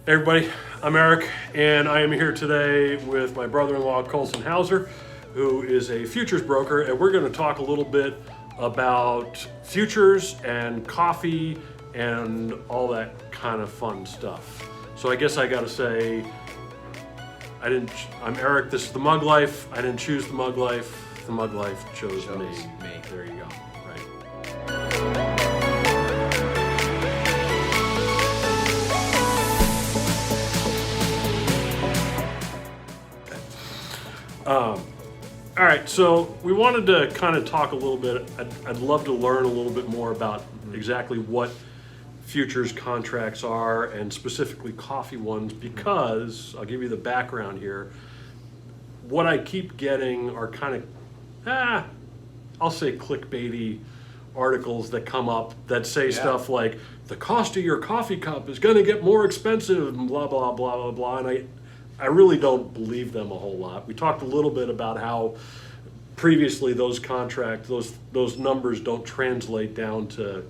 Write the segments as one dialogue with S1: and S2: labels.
S1: Everybody, I'm Eric, and I am here today with my brother-in-law, Colson Hauser, who is a futures broker, and we're going to talk a little bit about futures and coffee and all that kind of fun stuff. So I guess I got to say, I'm Eric, this is the Mug Life. I didn't choose the Mug Life. The Mug Life chose me. There you go. Right. All right, so we wanted to kind of talk a little bit. I'd love to learn a little bit more about exactly what futures contracts are, and specifically coffee ones, because I'll give you the background here. What I keep getting are kind of, I'll say clickbaity articles that come up that say stuff like, the cost of your coffee cup is going to get more expensive, and blah, blah, blah, blah, blah. And I really don't believe them a whole lot. We talked a little bit about how previously those contracts, those numbers don't translate down to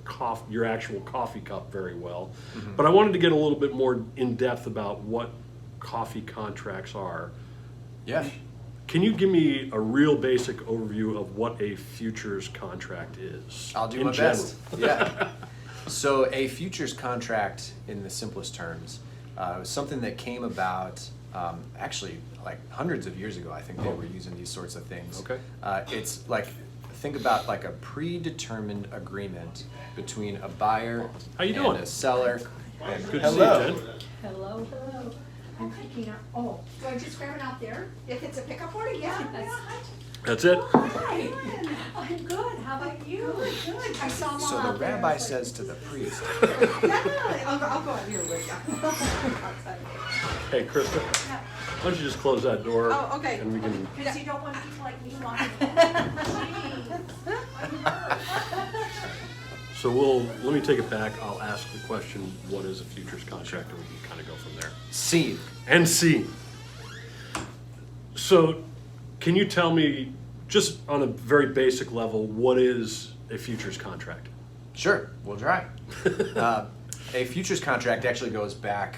S1: your actual coffee cup very well. Mm-hmm. But I wanted to get a little bit more in depth about what coffee contracts are.
S2: Yeah.
S1: Can you give me a real basic overview of what a futures contract is?
S2: I'll do my best. Yeah. So a futures contract, in the simplest terms, was something that came about actually like hundreds of years ago. I think they were using these sorts of things.
S1: Okay.
S2: It's like, think about like a predetermined agreement between a buyer
S1: doing?
S2: a seller.
S1: And good to see you, Jen.
S3: Hello. I'm picking up. Oh, do I just grab it out there? If it's a pickup order, yeah.
S1: That's it?
S3: Hi. I'm good. How about you? Good. I saw Mom
S2: So
S3: out
S2: the
S3: there.
S2: rabbi says to the priest.
S3: Yeah, I'll go out here with you.
S1: Hey, Krista, why don't you just close that door?
S3: Oh, okay.
S1: And we can.
S3: Because you don't want people like me walking.
S1: So let me take it back. I'll ask the question, what is a futures contract, and we can kind of go from there.
S2: See.
S1: And see. So can you tell me, just on a very basic level, what is a futures contract?
S2: Sure, we'll try. A futures contract actually goes back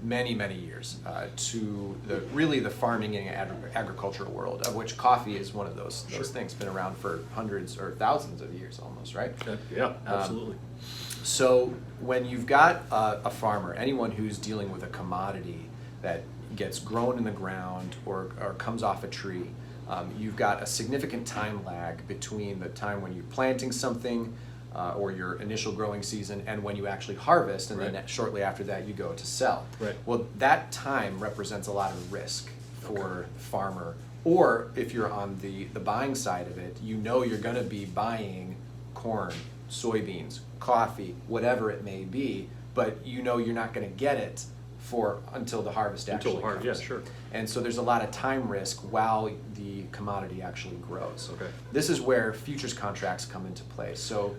S2: many, many years to the farming and agricultural world, of which coffee is one of those things. Been around for hundreds or thousands of years almost, right?
S1: Yeah, absolutely.
S2: So when you've got a farmer, anyone who's dealing with a commodity that gets grown in the ground or comes off a tree, you've got a significant time lag between the time when you're planting something or your initial growing season and when you actually harvest, and then shortly after that you go to sell.
S1: Right.
S2: Well, that time represents a lot of risk for the farmer, or if you're on the buying side of it, you know you're going to be buying corn, soybeans, coffee, whatever it may be, but you know you're not going to get it until the harvest actually comes.
S1: Yeah, sure.
S2: And so there's a lot of time risk while the commodity actually grows.
S1: Okay.
S2: This is where futures contracts come into play. So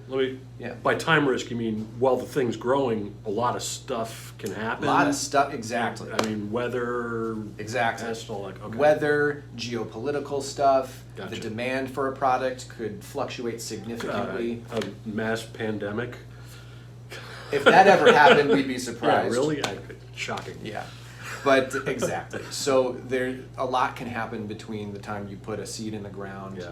S1: By time risk, you mean while the thing's growing, a lot of stuff can happen?
S2: a lot of stuff, exactly.
S1: I mean, weather,
S2: Exactly.
S1: pest, all that. Okay.
S2: Weather, geopolitical stuff,
S1: Gotcha.
S2: the demand for a product could fluctuate significantly.
S1: A mass pandemic?
S2: If that ever happened, we'd be surprised.
S1: Yeah, really? Shocking.
S2: Yeah, but exactly. So a lot can happen between the time you put a seed in the ground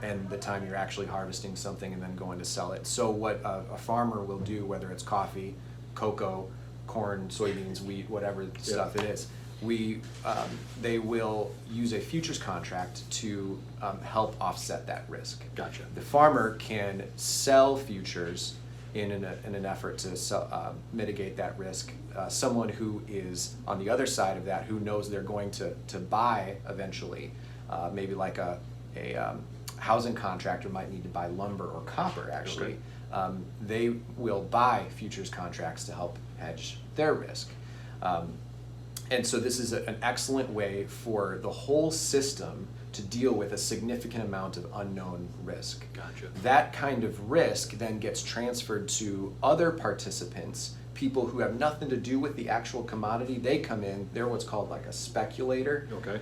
S2: and the time you're actually harvesting something and then going to sell it. So what a farmer will do, whether it's coffee, cocoa, corn, soybeans, wheat, whatever stuff it is, they will use a futures contract to help offset that risk.
S1: Gotcha.
S2: The farmer can sell futures in an effort to mitigate that risk. Someone who is on the other side of that, who knows they're going to buy eventually, maybe like a housing contractor might need to buy lumber or copper actually, they will buy futures contracts to help hedge their risk. And so this is an excellent way for the whole system to deal with a significant amount of unknown risk.
S1: Gotcha.
S2: That kind of risk then gets transferred to other participants, people who have nothing to do with the actual commodity. They come in, they're what's called like a speculator.
S1: Okay.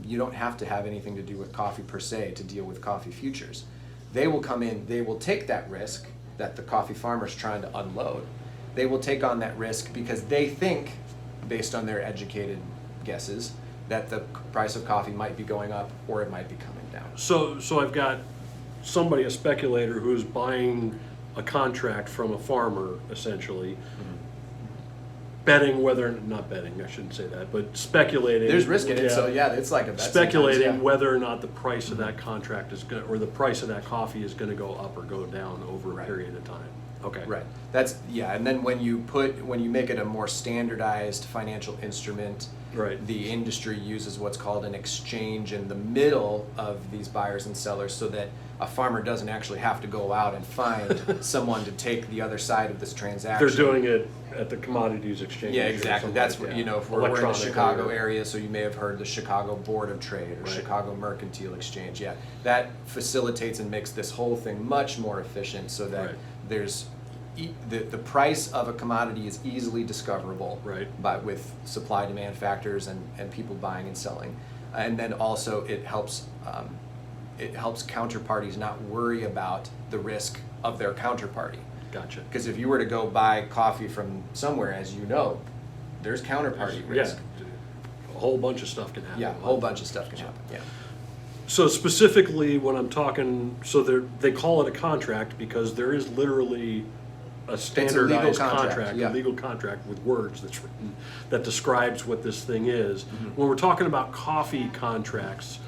S2: You don't have to have anything to do with coffee per se to deal with coffee futures. They will come in, they will take that risk that the coffee farmer's trying to unload. They will take on that risk because they think based on their educated guesses, that the price of coffee might be going up or it might be coming down.
S1: So I've got somebody, a speculator, who's buying a contract from a farmer, essentially, betting whether, not betting, I shouldn't say that, but speculating.
S2: There's risk in it, so yeah, it's like a bet
S1: Speculating
S2: sometimes, yeah.
S1: whether or not the price of that contract is going, or the price of that coffee is going to go up or go down over a
S2: Right.
S1: period of time. Okay.
S2: Right. That's, yeah, and then when you make it a more standardized financial instrument,
S1: Right.
S2: the industry uses what's called an exchange in the middle of these buyers and sellers so that a farmer doesn't actually have to go out and find someone to take the other side of this transaction.
S1: They're doing it at the commodities exchange.
S2: Yeah,
S1: or
S2: exactly.
S1: something
S2: That's
S1: like
S2: what,
S1: that.
S2: you know, if we're in the
S1: Electronically
S2: Chicago
S1: or-
S2: area, so you may have heard the Chicago Board of Trade or
S1: Right.
S2: Chicago Mercantile Exchange. Yeah, that facilitates and makes this whole thing much more efficient so that
S1: Right.
S2: there's the price of a commodity is easily discoverable
S1: Right.
S2: with supply demand factors and people buying and selling, and then also it helps counterparties not worry about the risk of their counterparty.
S1: Gotcha.
S2: Because if you were to go buy coffee from somewhere, as you know, there's counterparty
S1: Yeah,
S2: risk.
S1: a whole bunch of stuff can happen.
S2: Yeah, a whole bunch of stuff can happen, yeah.
S1: So specifically, when I'm talking, so they call it a contract because there is literally a standardized contract,
S2: yeah.
S1: a legal contract with words that's written that describes what this thing is.
S2: Mm-hmm.
S1: When we're talking about coffee contracts,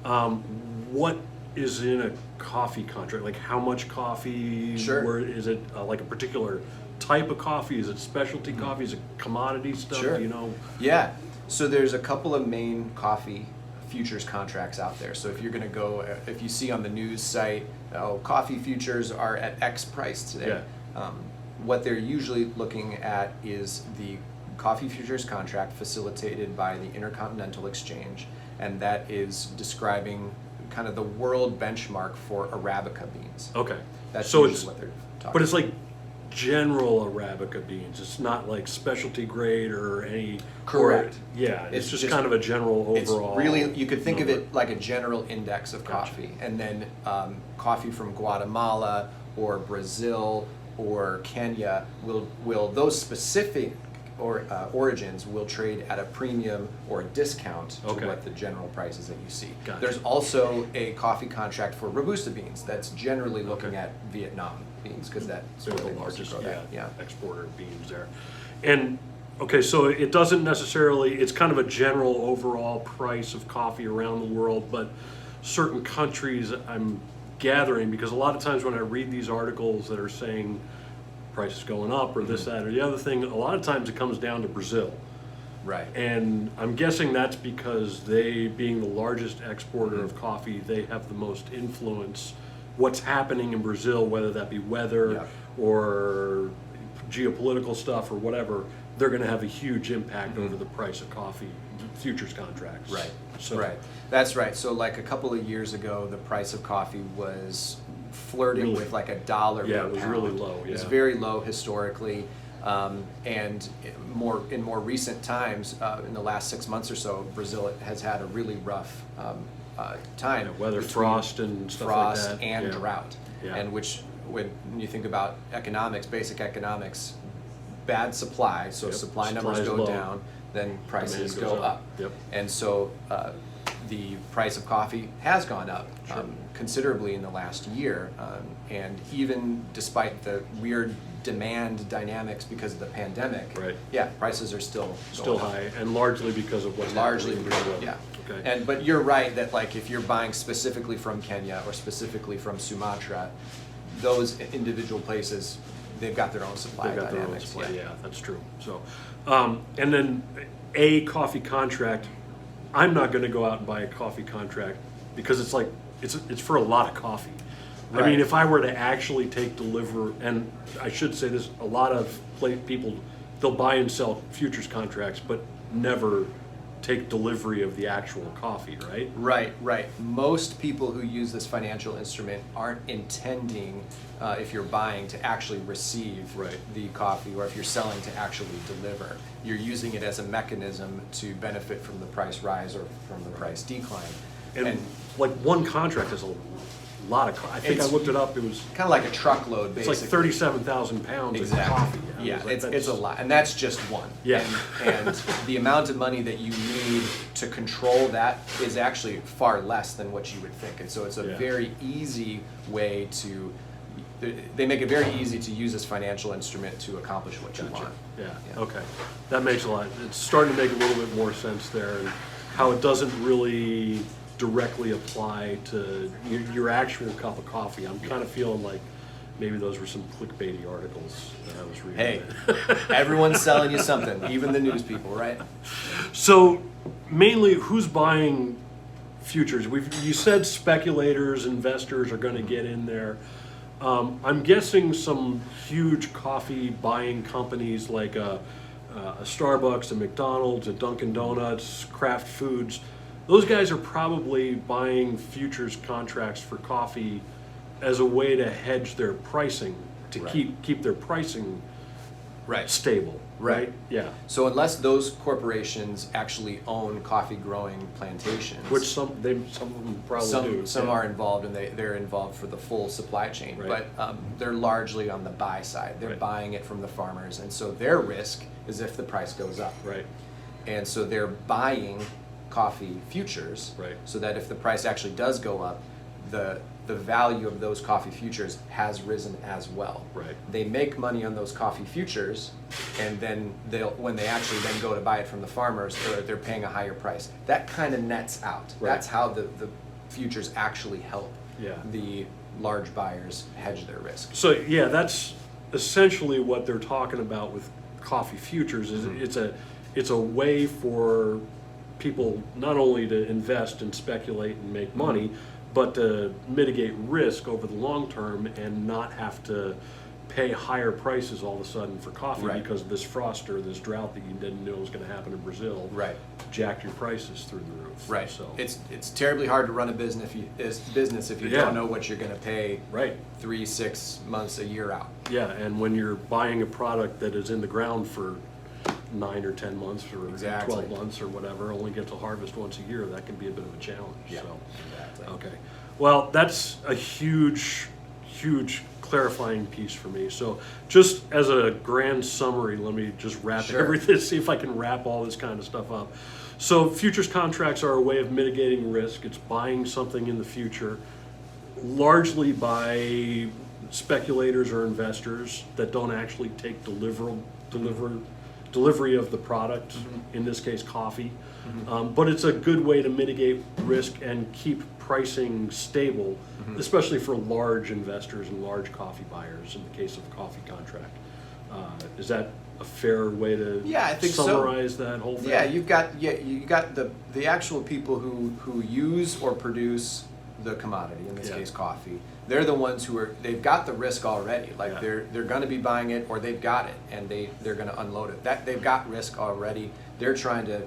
S1: what is in a coffee contract? Like how much coffee?
S2: Sure.
S1: Where is it? Like a particular type of coffee? Is it specialty coffee? Is it commodity stuff?
S2: Mm-hmm. Sure.
S1: Do you know?
S2: Yeah, so there's a couple of main coffee futures contracts out there. So if you're gonna go, if you see on the news site, oh, coffee futures are at X price today.
S1: Yeah.
S2: What they're usually looking at is the coffee futures contract facilitated by the Intercontinental Exchange, and that is describing kind of the world benchmark for Arabica beans.
S1: Okay.
S2: That's
S1: so
S2: usually
S1: it's,
S2: what they're talking
S1: but it's
S2: about.
S1: like general Arabica beans. It's not like specialty grade or any.
S2: Correct.
S1: Or, yeah, it's,
S2: It's
S1: just
S2: just-
S1: kind of a general overall.
S2: It's really, you could think of
S1: number.
S2: it like a general index of
S1: Gotcha.
S2: coffee. And then coffee from Guatemala or Brazil or Kenya will those specific origins will trade at a premium or a discount
S1: Okay.
S2: to what the general prices that you see.
S1: Gotcha.
S2: There's also a coffee contract for Robusta beans that's generally looking
S1: Okay.
S2: at Vietnam beans because that's
S1: They're
S2: where
S1: the
S2: they mostly
S1: largest
S2: grow that. Yeah.
S1: exporter of beans there. And, okay, so it doesn't necessarily, it's kind of a general overall price of coffee around the world, but certain countries I'm gathering, because a lot of times when I read these articles that are saying prices going up or this, that, or the other thing, a lot of times it comes down to Brazil.
S2: Right.
S1: And I'm guessing that's because they, being the largest exporter of coffee, they have the most influence. What's happening in Brazil, whether that be weather
S2: Yeah.
S1: or geopolitical stuff or whatever, they're going to have a huge impact over the price of coffee futures contracts.
S2: Right.
S1: So,
S2: Right. That's right. So like a couple of years ago, the price of coffee was flirting
S1: Really?
S2: with like $1
S1: Yeah,
S2: per
S1: it was
S2: pound.
S1: really low,
S2: It was
S1: yeah.
S2: very low historically. And in more recent times, in the last 6 months or so, Brazil has had a really rough time.
S1: Yeah, weather,
S2: between
S1: frost and stuff
S2: frost
S1: like that.
S2: and
S1: Yeah.
S2: drought.
S1: Yeah.
S2: And which, when you think about economics, basic economics, bad supply, so
S1: Yep.
S2: supply
S1: Supply
S2: numbers
S1: is
S2: go
S1: low.
S2: down, then prices
S1: Demand goes
S2: go
S1: up.
S2: up.
S1: Yep.
S2: And so the price of coffee has gone up
S1: Sure.
S2: considerably in the last year. And even despite the weird demand dynamics because of the pandemic,
S1: Right.
S2: yeah, prices are still
S1: Still
S2: going up.
S1: high, and largely because of what's
S2: Largely,
S1: happening in Brazil.
S2: yeah.
S1: Okay.
S2: But you're right that like if you're buying specifically from Kenya or specifically from Sumatra, those individual places, they've got their own supply
S1: They've got their own
S2: dynamics.
S1: supply, yeah, that's true. So, and then a coffee contract, I'm not gonna go out and buy a coffee contract because it's like, it's for a lot of coffee. I mean,
S2: Right.
S1: if I were to actually take deliver, and I should say this, a lot of people, they'll buy and sell futures contracts, but never take delivery of the actual coffee, right?
S2: Right, right. Most people who use this financial instrument aren't intending, if you're buying, to actually receive
S1: Right.
S2: the coffee, or if you're selling to actually deliver. You're using it as a mechanism to benefit from the price rise or from the price decline.
S1: And like one contract is a lot of, I think I
S2: It's-
S1: looked it up, it was,
S2: Kind of like a truckload,
S1: it's
S2: basically.
S1: like 37,000 pounds of coffee. I
S2: Yeah,
S1: was like,
S2: it's a
S1: that's-
S2: lot, and that's just one.
S1: Yeah.
S2: And the amount of money that you need to control that is actually far less than what you would think. And so it's a
S1: Yeah.
S2: very easy way to, they make it very easy to use this financial instrument to accomplish what you
S1: Gotcha.
S2: want.
S1: Yeah,
S2: Yeah.
S1: okay. That makes a lot, it's starting to make a little bit more sense there, and how it doesn't really directly apply to your actual cup of coffee. I'm kind of feeling like maybe those were some clickbaity articles that I was reading.
S2: Hey, everyone's selling you something, even the news people, right?
S1: So mainly, who's buying futures? You said speculators, investors are going to get in there. I'm guessing some huge coffee buying companies like a Starbucks, a McDonald's, a Dunkin' Donuts, Kraft Foods. Those guys are probably buying futures contracts for coffee as a way to hedge their pricing, to
S2: Right.
S1: keep their pricing
S2: Right.
S1: stable, right?
S2: Right.
S1: Yeah.
S2: So unless those corporations actually own coffee growing plantations.
S1: Which some of them probably do.
S2: Some
S1: yeah.
S2: are involved, and they're involved for the full supply chain,
S1: Right.
S2: but they're largely on the buy side. They're
S1: Right.
S2: buying it from the farmers, and so their risk is if the price goes up.
S1: Right.
S2: And so they're buying coffee futures,
S1: Right.
S2: so that if the price actually does go up, the value of those coffee futures has risen as well.
S1: Right.
S2: They make money on those coffee futures, and then when they actually then go to buy it from the farmers, they're paying a higher price. That kind of nets out.
S1: Right.
S2: That's how the futures actually help
S1: Yeah.
S2: the large buyers hedge their risk.
S1: So yeah, that's essentially what they're talking about with coffee futures. Is
S2: Mm-hmm.
S1: it's a way for people not only to invest and speculate and make money, but to mitigate risk over the long term and not have to pay higher prices all of a sudden for coffee
S2: Right.
S1: because of this frost or this drought that you didn't know was going to happen in Brazil.
S2: Right.
S1: Jacked your prices through the roof.
S2: Right.
S1: So
S2: It's terribly hard to run a business if you
S1: Yeah.
S2: don't know what you're going to pay
S1: right.
S2: 3, 6 months, a year out.
S1: Yeah, and when you're buying a product that is in the ground for 9 or 10 months or
S2: Exactly.
S1: 12 months or whatever, only get to harvest once a year, that can be a bit of a challenge.
S2: Yeah,
S1: So,
S2: exactly.
S1: okay. Well, that's a huge clarifying piece for me. So just as a grand summary, let me just wrap
S2: Sure.
S1: everything, see if I can wrap all this kind of stuff up. So futures contracts are a way of mitigating risk. It's buying something in the future, largely by speculators or investors that don't actually take delivery of the product, in this case coffee. But it's a good way to mitigate risk and keep pricing stable, especially for large investors and large coffee buyers in the case of a coffee contract. Is that a fair way to
S2: Yeah, I think so.
S1: summarize that whole thing?
S2: Yeah, you got the actual people who use or produce the commodity, in this
S1: Yeah.
S2: case coffee. They're the ones they've got the risk already. Like
S1: Yeah.
S2: they're going to be buying it, or they've got it and they're going to unload it. That they've got risk already. They're trying to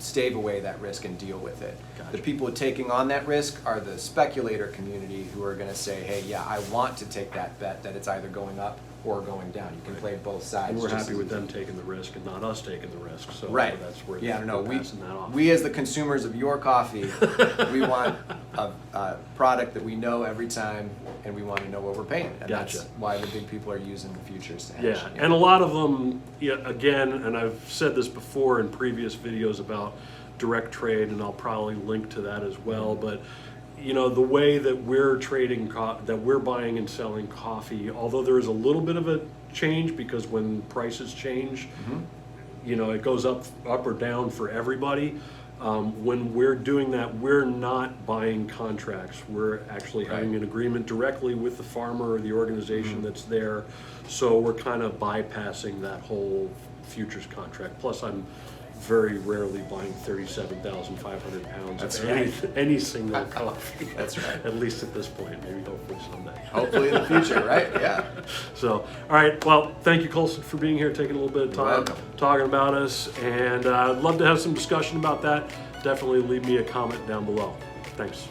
S2: stave away that risk and deal with it.
S1: Gotcha.
S2: The people taking on that risk are the speculator community who are going to say, hey, yeah, I want to take that bet that it's either going up or going down. You can
S1: Right.
S2: play both sides.
S1: And we're
S2: just
S1: happy
S2: as
S1: with
S2: easy.
S1: them taking the risk and not us taking the risk. So
S2: Right.
S1: that's where
S2: Yeah,
S1: they're
S2: no,
S1: passing that off.
S2: we as the consumers of your coffee, we want a product that we know every time, and we want to know what we're paying. And
S1: Gotcha.
S2: that's why the big people are using the futures to hedge.
S1: Yeah, and a lot of them, yeah, again, and I've said this before in previous videos about direct trade, and I'll probably link to that as well, but the way that we're trading, that we're buying and selling coffee, although there is a little bit of a change because when prices change, it goes up or down for everybody. When we're doing that, we're not buying contracts. We're actually having
S2: Right.
S1: an agreement directly with the farmer or the organization that's there. So we're kind of bypassing that whole futures contract. Plus, I'm very rarely buying 37,500 pounds
S2: That's
S1: of
S2: right.
S1: any single coffee.
S2: That's right.
S1: At least at this point, maybe hopefully someday.
S2: Hopefully in the future, right? Yeah.
S1: So, all right. Well, thank you, Colson, for being here, taking a little bit of
S2: You're
S1: time,
S2: welcome.
S1: talking about us, and I'd love to have some discussion about that. Definitely leave me a comment down below. Thanks.